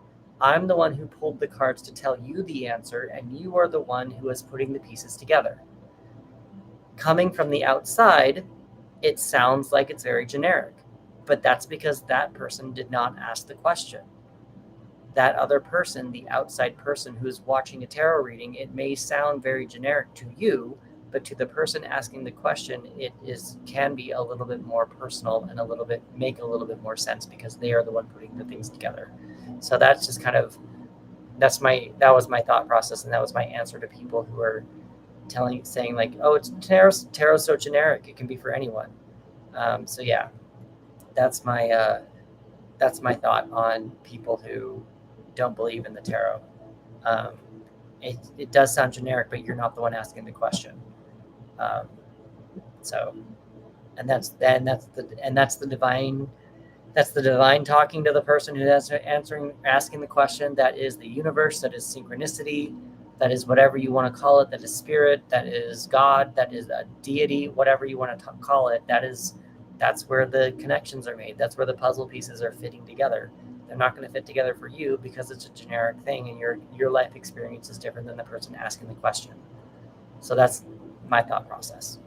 I'm the one who pulled the cards to tell you the answer, and you are the one who is putting the pieces together. Coming from the outside, it sounds like it's very generic, but that's because that person did not ask the question. That other person, the outside person who's watching a tarot reading, it may sound very generic to you, but to the person asking the question, can be a little bit more personal and make a little bit more sense because they are the one putting the things together. So that's just kind of that was my thought process, and that was my answer to people who are saying like, oh, it's tarot's so generic, it can be for anyone. So yeah, that's my thought on people who don't believe in the tarot. It does sound generic, but you're not the one asking the question. That's the divine talking to the person who is asking the question. That is the universe. That is synchronicity. That is whatever you want to call it. That is spirit. That is God. That is a deity. Whatever you want to call it. That's where the connections are made. That's where the puzzle pieces are fitting together. They're not going to fit together for you because it's a generic thing, and your life experience is different than the person asking the question. So that's my thought process.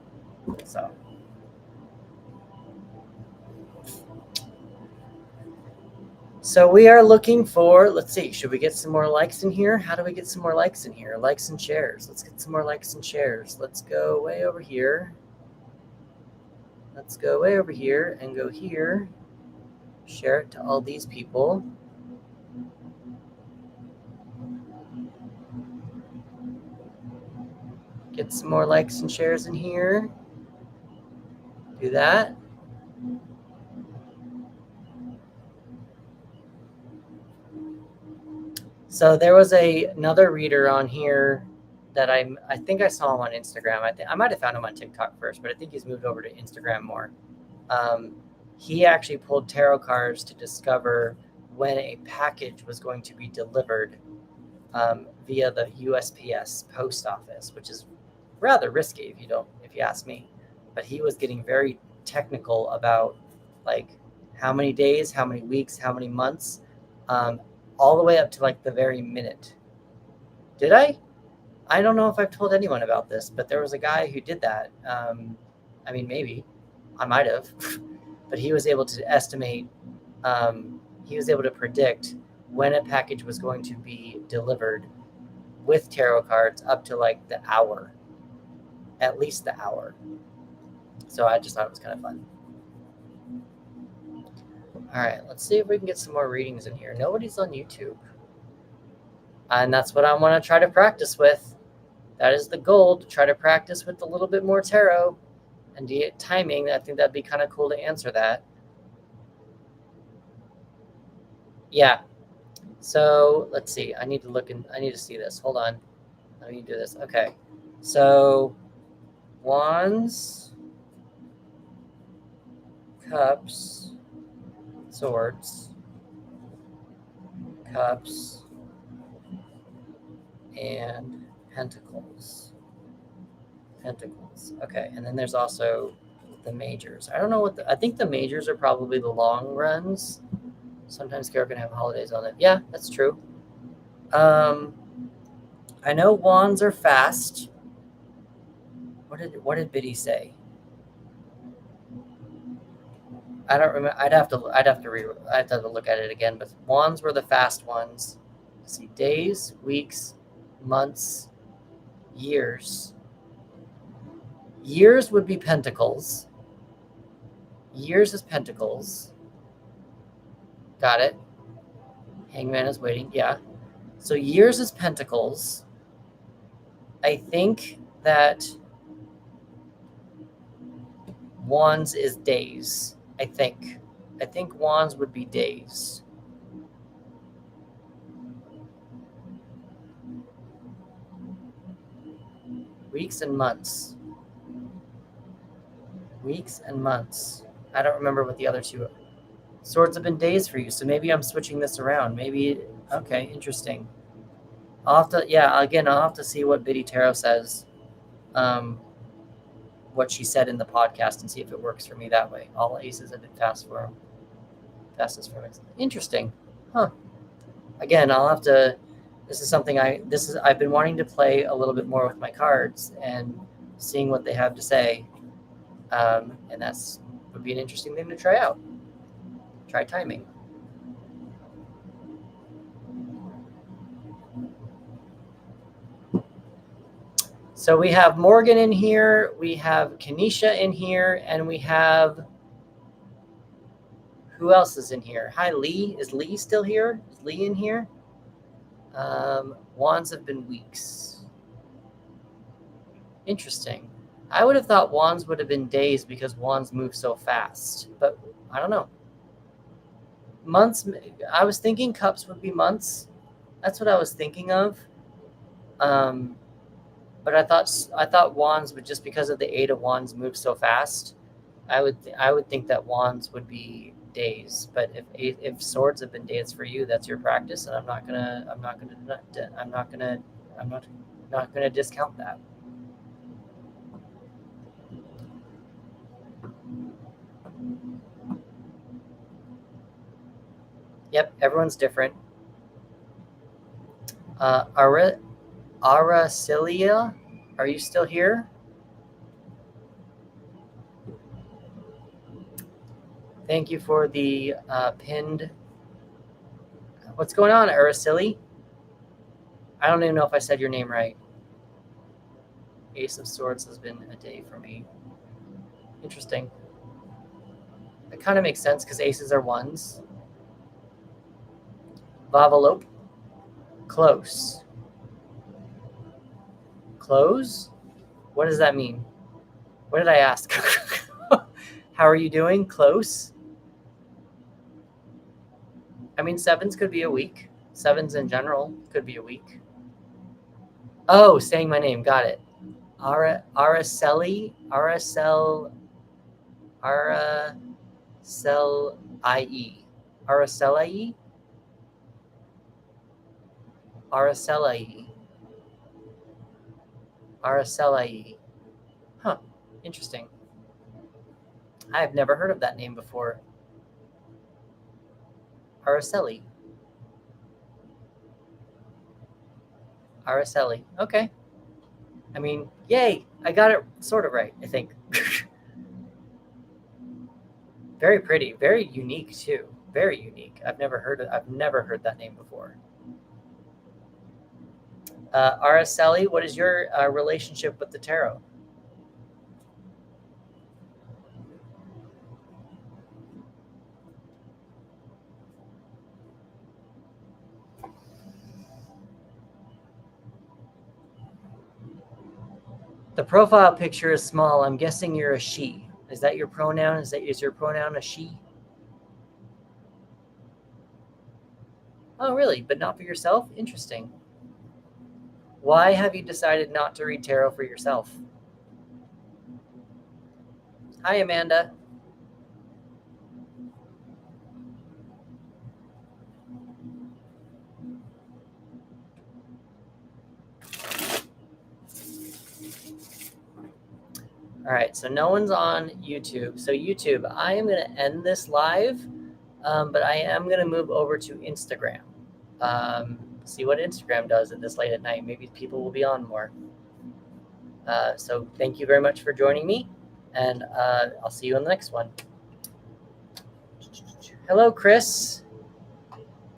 So we are looking for, let's see, should we get some more likes in here? How do we get some more likes in here? Likes and shares. Let's get some more likes and shares. Let's go way over here. Let's go way over here and go here. Share it to all these people. Get some more likes and shares in here. Do that. So there was another reader on here that I think I saw him on Instagram. I might have found him on TikTok first, but I think he's moved over to Instagram more. He actually pulled tarot cards to discover when a package was going to be delivered via the USPS post office, which is rather risky if you ask me. But he was getting very technical about like how many days, how many weeks, how many months, all the way up to like the very minute. Did I? I don't know if I've told anyone about this, but there was a guy who did that. I mean, maybe I might have, but he was able to estimate, he was able to predict when a package was going to be delivered with tarot cards up to like the hour, at least the hour. So I just thought it was kind of fun. All right, let's see if we can get some more readings in here. Nobody's on YouTube. And that's what I want to try to practice with. That is the goal, to try to practice with a little bit more tarot and timing. I think that'd be kind of cool to answer that. Yeah. So let's see. I need to see this. Hold on. Let me do this. Okay. So wands, cups, swords, cups, and pentacles. Pentacles. Okay. And then there's also the majors. I don't know I think the majors are probably the long runs. Sometimes Tarot can have holidays on it. Yeah, that's true. I know wands are fast. What did Biddy say? I don't remember. I'd have to look at it again. But wands were the fast ones. Let's see, days, weeks, months, years. Years would be pentacles. Years is pentacles. Got it. Hangman is waiting. Yeah. So years is pentacles. I think that wands is days. I think wands would be days. Weeks and months. Weeks and months. I don't remember what the other two are. Swords have been days for you, so maybe I'm switching this around. Maybe, okay, interesting. I'll have to see what Biddy Tarot says, what she said in the podcast, and see if it works for me that way. All aces have been fastest for me. Interesting. Huh. Again, I'll have to, I've been wanting to play a little bit more with my cards and seeing what they have to say. And that's would be an interesting thing to try out. Try timing. So we have Morgan in here, we have Kanisha in here, and we have, who else is in here? Hi, Lee. Is Lee still here? Is Lee in here? Wands have been weeks. Interesting. I would have thought wands would have been days because wands move so fast, but I don't know. Months, I was thinking cups would be months. That's what I was thinking of. But I thought wands would, just because of the 8 of wands move so fast. I would think that wands would be days. But if swords have been days for you, that's your practice, and I'm not gonna discount that. Yep, everyone's different. Aracilia, are you still here? Thank you for the pinned. What's going on, Araceli? I don't even know if I said your name right. Ace of Swords has been a day for me. Interesting. It kind of makes sense because aces are ones. Vavalope. Close. Close? What does that mean? What did I ask? How are you doing? Close? I mean, sevens could be a week. Sevens in general could be a week. Oh, saying my name. Got it. Araceli? Aracel IE. Araceli? Araceli. Araceli. Huh. Interesting. I've never heard of that name before. Araceli. Araceli. Okay. I mean, yay. I got it sort of right, I think. Very pretty. Very unique, too. Very unique. I've never heard that name before. Araceli, what is your relationship with the tarot? The profile picture is small. I'm guessing you're a she. Is that your pronoun? Is your pronoun a she? Oh, really? But not for yourself? Interesting. Why have you decided not to read tarot for yourself? Hi, Amanda. All right, so no one's on YouTube. So YouTube, I am going to end this live, but I am going to move over to Instagram. See what Instagram does at this late at night. Maybe people will be on more. So thank you very much for joining me, and I'll see you in the next one. Hello, Chris.